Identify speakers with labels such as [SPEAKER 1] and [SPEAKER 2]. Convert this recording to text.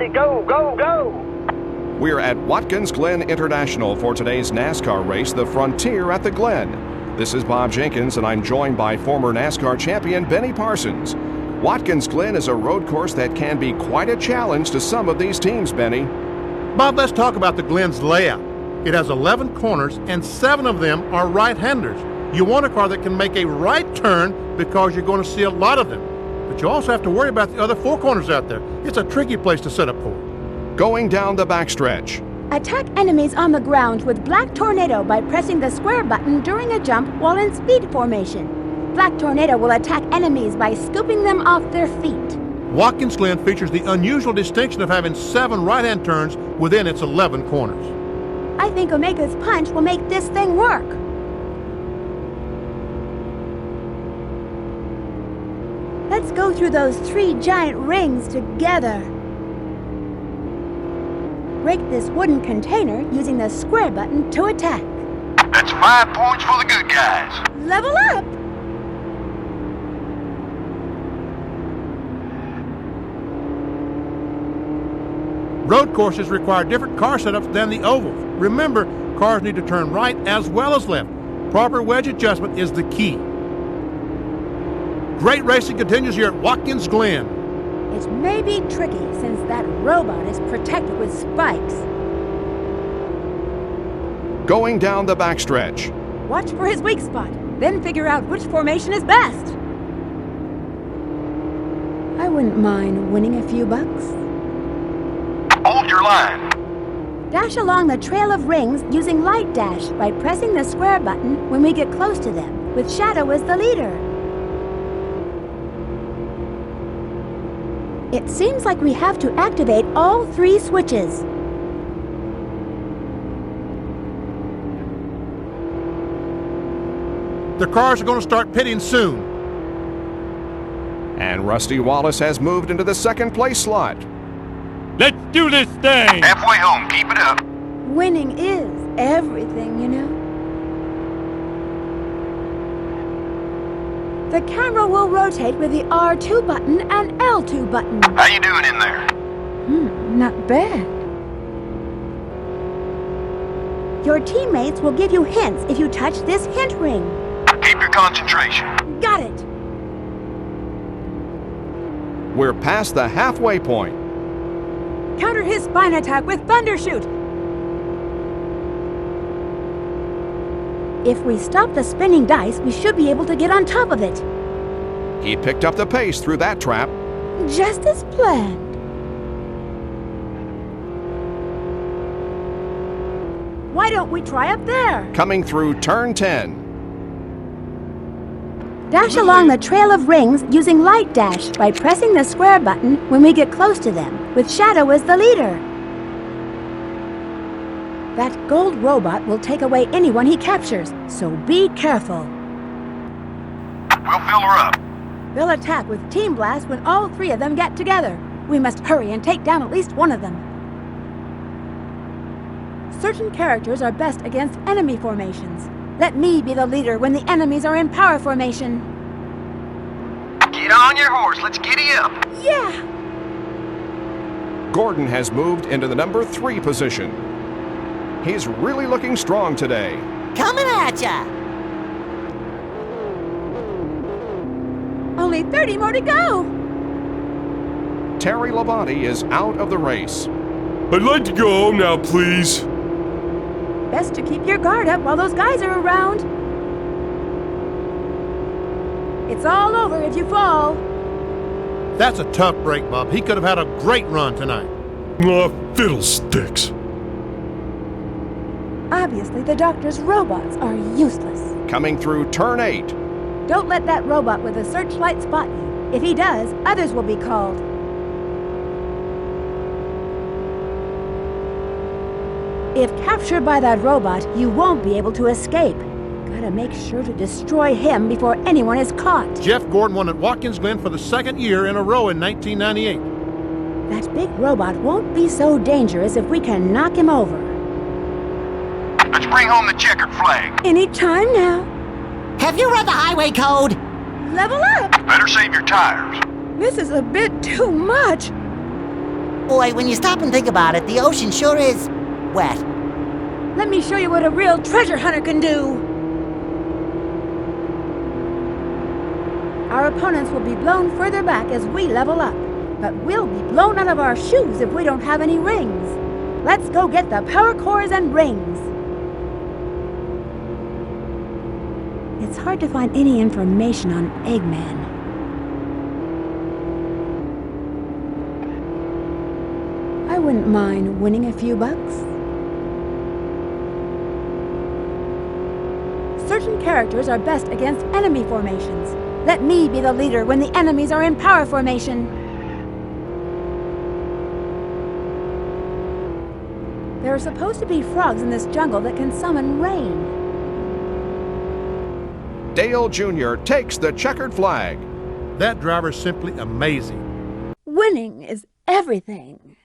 [SPEAKER 1] everybody. Go, go, go!
[SPEAKER 2] We're at Watkins Glen International for today's NASCAR race, the Frontier at the Glen. This is Bob Jenkins, and I'm joined by former NASCAR champion Benny Parsons. Watkins Glen is a road course that can be quite a challenge to some of these teams, Benny.
[SPEAKER 3] Bob, let's talk about the Glen's layout. It has 11 corners, and 7 of them are right-handers. You want a car that can make a right turn because you're going to see a lot of them. But you also have to worry about the other 4 corners out there. It's a tricky place to set up for.
[SPEAKER 2] Going down the backstretch.
[SPEAKER 4] Attack enemies on the ground with Black Tornado by pressing the square button during a jump while in speed formation. Black Tornado will attack enemies by scooping them off their feet.
[SPEAKER 3] Watkins Glen features the unusual distinction of having 7 right-hand turns within its 11 corners.
[SPEAKER 4] I think Omega's punch will make this thing work. Let's go through those 3 giant rings together. Break this wooden container using the square button to attack.
[SPEAKER 1] That's 5 points for the good guys.
[SPEAKER 4] Level up!
[SPEAKER 3] Road courses require different car setups than the ovals. Remember, cars need to turn right as well as left. Proper wedge adjustment is the key. Great racing continues here at Watkins Glen.
[SPEAKER 4] It may be tricky since that robot is protected with spikes.
[SPEAKER 2] Going down the backstretch.
[SPEAKER 4] Watch for his weak spot, then figure out which formation is best. I wouldn't mind winning a few bucks.
[SPEAKER 1] Hold your line.
[SPEAKER 4] Dash along the trail of rings using Light Dash by pressing the square button when we get close to them, with Shadow as the leader. It seems like we have to activate all 3 switches.
[SPEAKER 3] The cars are going to start pitting soon.
[SPEAKER 2] And Rusty Wallace has moved into the second place slot.
[SPEAKER 5] Let's do this thing!
[SPEAKER 1] Halfway home, keep it up.
[SPEAKER 4] Winning is everything, you know. The camera will rotate with the R2 button and L2 button.
[SPEAKER 1] How you doing in there?
[SPEAKER 4] Not bad. Your teammates will give you hints if you touch this hint ring.
[SPEAKER 1] Keep your concentration.
[SPEAKER 4] Got it.
[SPEAKER 2] We're past the halfway point.
[SPEAKER 4] Counter his spine attack with Thundershoot. If we stop the spinning dice, we should be able to get on top of it.
[SPEAKER 2] He picked up the pace through that trap.
[SPEAKER 4] Just as planned. Why don't we try up there?
[SPEAKER 2] Coming through turn 10.
[SPEAKER 4] Dash along the trail of rings using Light Dash by pressing the square button when we get close to them, with Shadow as the leader. That gold robot will take away anyone he captures, so be careful.
[SPEAKER 1] We'll fill her up.
[SPEAKER 4] They'll attack with Team Blast when all 3 of them get together. We must hurry and take down at least one of them. Certain characters are best against enemy formations. Let me be the leader when the enemies are in power formation.
[SPEAKER 1] Get on your horse, let's giddy up.
[SPEAKER 4] Yeah!
[SPEAKER 2] Gordon has moved into the number 3 position. He's really looking strong today.
[SPEAKER 6] Coming at ya!
[SPEAKER 4] Only 30 more to go!
[SPEAKER 2] Terry Labonte is out of the race.
[SPEAKER 5] I'd like to go home now, please.
[SPEAKER 4] Best to keep your guard up while those guys are around. It's all over if you fall.
[SPEAKER 3] That's a tough break, Bob. He could have had a great run tonight.
[SPEAKER 5] Aw, fiddlesticks.
[SPEAKER 4] Obviously, the doctor's robots are useless.
[SPEAKER 2] Coming through turn 8.
[SPEAKER 4] Don't let that robot with a searchlight spot you. If he does, others will be called. If captured by that robot, you won't be able to escape. Gotta make sure to destroy him before anyone is caught.
[SPEAKER 3] Jeff Gordon won at Watkins Glen for the 2nd year in a row in 1998.
[SPEAKER 4] That big robot won't be so dangerous if we can knock him over.
[SPEAKER 1] Let's bring home the checkered flag.
[SPEAKER 4] Any time now.
[SPEAKER 6] Have you read the highway code?
[SPEAKER 4] Level up!
[SPEAKER 1] Better save your tires.
[SPEAKER 4] This is a bit too much.
[SPEAKER 6] Boy, when you stop and think about it, the ocean sure is wet.
[SPEAKER 4] Let me show you what a real treasure hunter can do. Our opponents will be blown further back as we level up, but we'll be blown out of our shoes if we don't have any rings. Let's go get the power cores and rings. It's hard to find any information on Eggman. I wouldn't mind winning a few bucks. Certain characters are best against enemy formations. Let me be the leader when the enemies are in power formation. There are supposed to be frogs in this jungle that can summon rain.
[SPEAKER 2] Dale Jr. takes the checkered flag.
[SPEAKER 3] That driver's simply amazing.
[SPEAKER 4] Winning is everything.